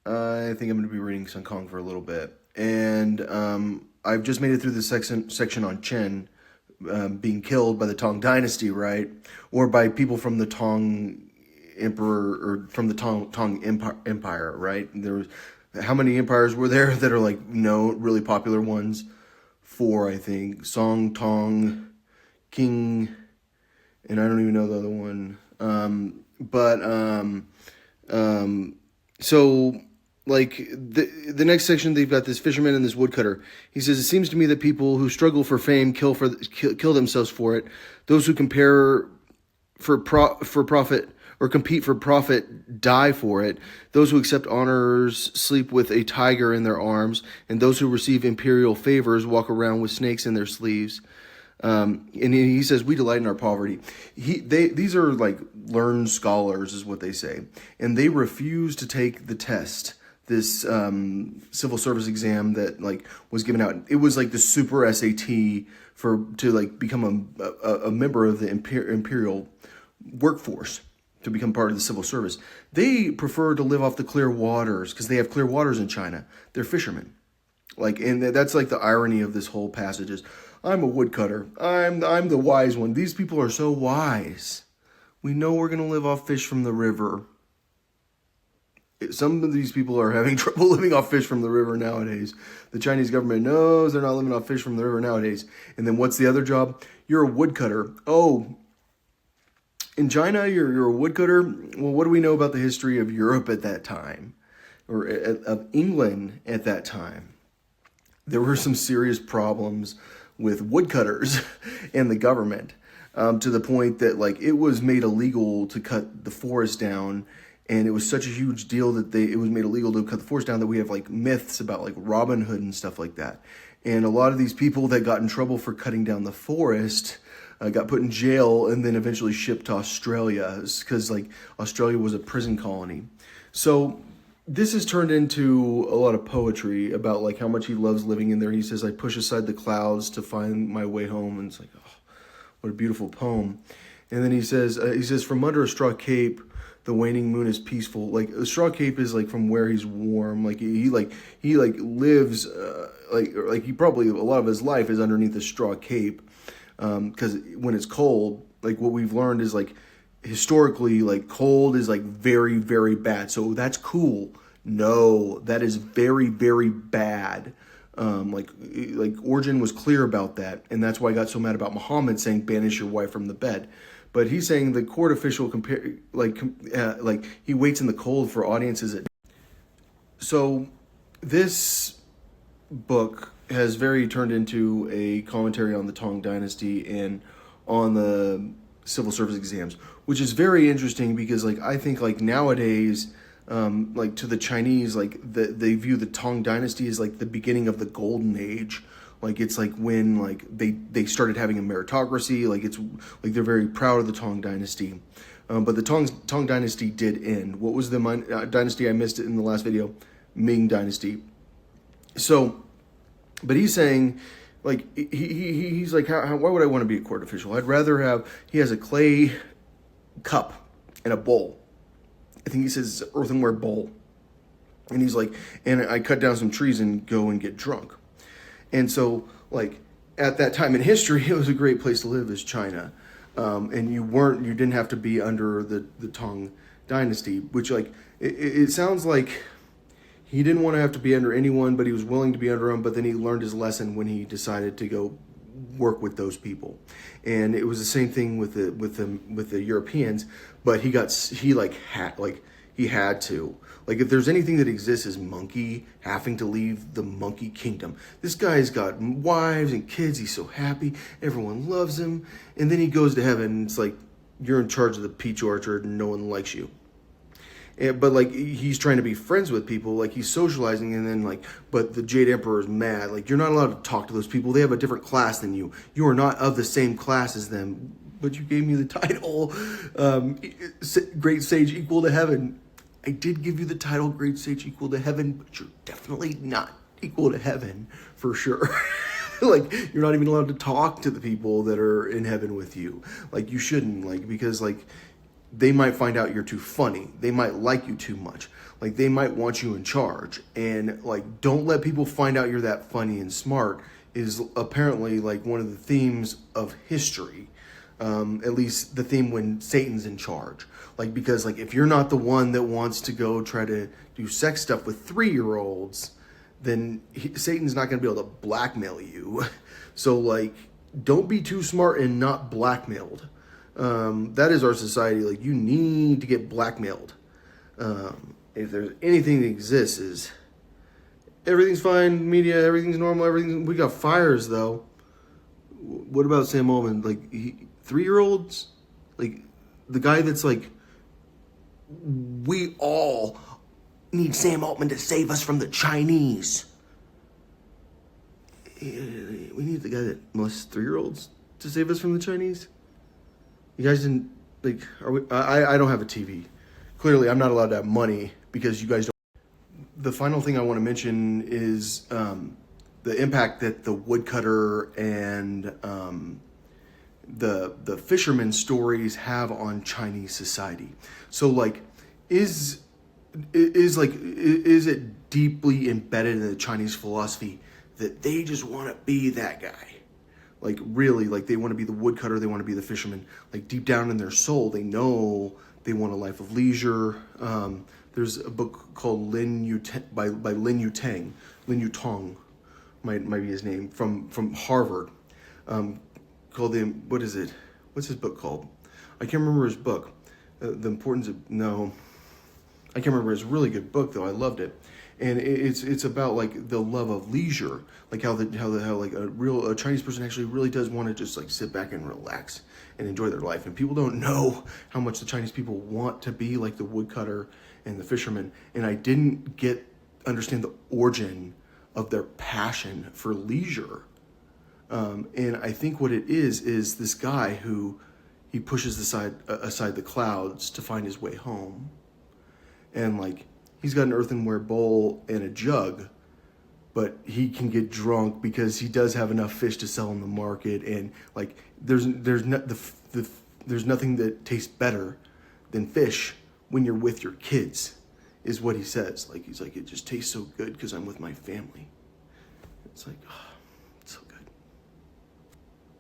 I think I'm going to be reading Sun Kong for a little bit. And I've just made it through the section on Chen being killed by the Tang Dynasty, right? Or by people from the Tang Emperor, or from the Tang Empire, right? There was, how many empires were there that are like, no, really popular ones? Four, I think. Song, Tong, King, and I don't even know the other one. So like the next section, they've got this fisherman and this woodcutter. He says, it seems to me that people who struggle for fame kill themselves for it. Those who compare for profit, or compete for profit, die for it. Those who accept honors sleep with a tiger in their arms, and those who receive imperial favors walk around with snakes in their sleeves. And he says, we delight in our poverty. These are like learned scholars, is what they say. And they refuse to take the test, this civil service exam that like was given out. It was like the super SAT to like become a member of the imperial workforce, to become part of the civil service. They prefer to live off the clear waters because they have clear waters in China. They're fishermen. Like, and that's like the irony of this whole passage is, I'm a woodcutter. I'm the wise one. These people are so wise. We know we're going to live off fish from the river. Some of these people are having trouble living off fish from the river nowadays. The Chinese government knows they're not living off fish from the river nowadays. And then what's the other job? You're a woodcutter. Oh, in China, you're a woodcutter. Well, what do we know about the history of Europe at that time? Or of England at that time? There were some serious problems with woodcutters and the government, to the point that like it was made illegal to cut the forest down, and it was such a huge deal that it was made illegal to cut the forest down that we have like myths about like Robin Hood and stuff like that. And a lot of these people that got in trouble for cutting down the forest got put in jail and then eventually shipped to Australia, because like Australia was a prison colony. So this has turned into a lot of poetry about like how much he loves living in there. He says, I push aside the clouds to find my way home. And it's like, oh, what a beautiful poem. And then he says, from under a straw cape, the waning moon is peaceful. Like a straw cape is like from where he's warm. Like he lives, like he probably, a lot of his life is underneath a straw cape. Cause when it's cold, like what we've learned is like, historically, like cold is like very, very bad. So that's cool. No, that is very, very bad. Like Origen was clear about that, and that's why I got so mad about Muhammad saying banish your wife from the bed. But he's saying the court official like he waits in the cold for audiences. So this book has very turned into a commentary on the Tang Dynasty and on the civil service exams, which is very interesting because like I think like nowadays, like to the Chinese, like they view the Tang Dynasty as like the beginning of the golden age. Like it's like when like they started having a meritocracy. Like it's like they're very proud of the Tang Dynasty. But the Tang Dynasty did end. What was the dynasty? I missed it in the last video. Ming Dynasty. So, but he's saying, like he's like, why would I want to be a court official? I'd rather have. He has a clay cup and a bowl. I think he says earthenware bowl. And he's like, and I cut down some trees and go and get drunk. And so, like at that time in history, it was a great place to live, as China. And you didn't have to be under the Tang Dynasty, which like it sounds like he didn't want to have to be under anyone, but he was willing to be under them. But then he learned his lesson when he decided to go work with those people. And it was the same thing with the Europeans, but he had to. Like if there's anything that exists is monkey having to leave the monkey kingdom. This guy's got wives and kids, he's so happy, everyone loves him, and then he goes to heaven and it's like you're in charge of the peach orchard and no one likes you. But like he's trying to be friends with people, like he's socializing, and then like, but the Jade Emperor is mad. Like you're not allowed to talk to those people. They have a different class than you. You are not of the same class as them. But you gave me the title, Great Sage Equal to Heaven. I did give you the title Great Sage Equal to Heaven, but you're definitely not equal to heaven for sure. Like you're not even allowed to talk to the people that are in heaven with you. Like you shouldn't, like because like they might find out you're too funny. They might like you too much. Like, they might want you in charge. And, like, don't let people find out you're that funny and smart is apparently, like, one of the themes of history. At least the theme when Satan's in charge. Like, because, like, if you're not the one that wants to go try to do sex stuff with 3-year-olds, then Satan's not going to be able to blackmail you. So, like, don't be too smart and not blackmailed. That is our society. Like, you need to get blackmailed. If there's anything that exists, is everything's fine, media, everything's normal, we got fires though. What about Sam Altman? Like, 3-year-olds? Like, the guy that's like, we all need Sam Altman to save us from the Chinese. We need the guy that molests 3-year-olds to save us from the Chinese. You guys didn't, like, are we? I don't have a TV. Clearly, I'm not allowed to have money because you guys don't. The final thing I want to mention is the impact that the Woodcutter and the Fisherman stories have on Chinese society. So, like, is it deeply embedded in the Chinese philosophy that they just want to be that guy? Like, really, like, they want to be the woodcutter, they want to be the fisherman. Like, deep down in their soul, they know they want a life of leisure. There's a book called by Lin Yutang, might be his name, from Harvard, called what is it? What's his book called? I can't remember his book. The Importance of, no, I can't remember. It's a really good book though. I loved it. And it's about like the love of leisure, like how like a Chinese person actually really does want to just like sit back and relax and enjoy their life. And people don't know how much the Chinese people want to be like the woodcutter and the fisherman. And I didn't understand the origin of their passion for leisure. And I think what it is this guy who he pushes aside the clouds to find his way home, and like, he's got an earthenware bowl and a jug, but he can get drunk because he does have enough fish to sell in the market. And like, there's nothing that tastes better than fish when you're with your kids, is what he says. Like, he's like, it just tastes so good because I'm with my family. It's like, oh.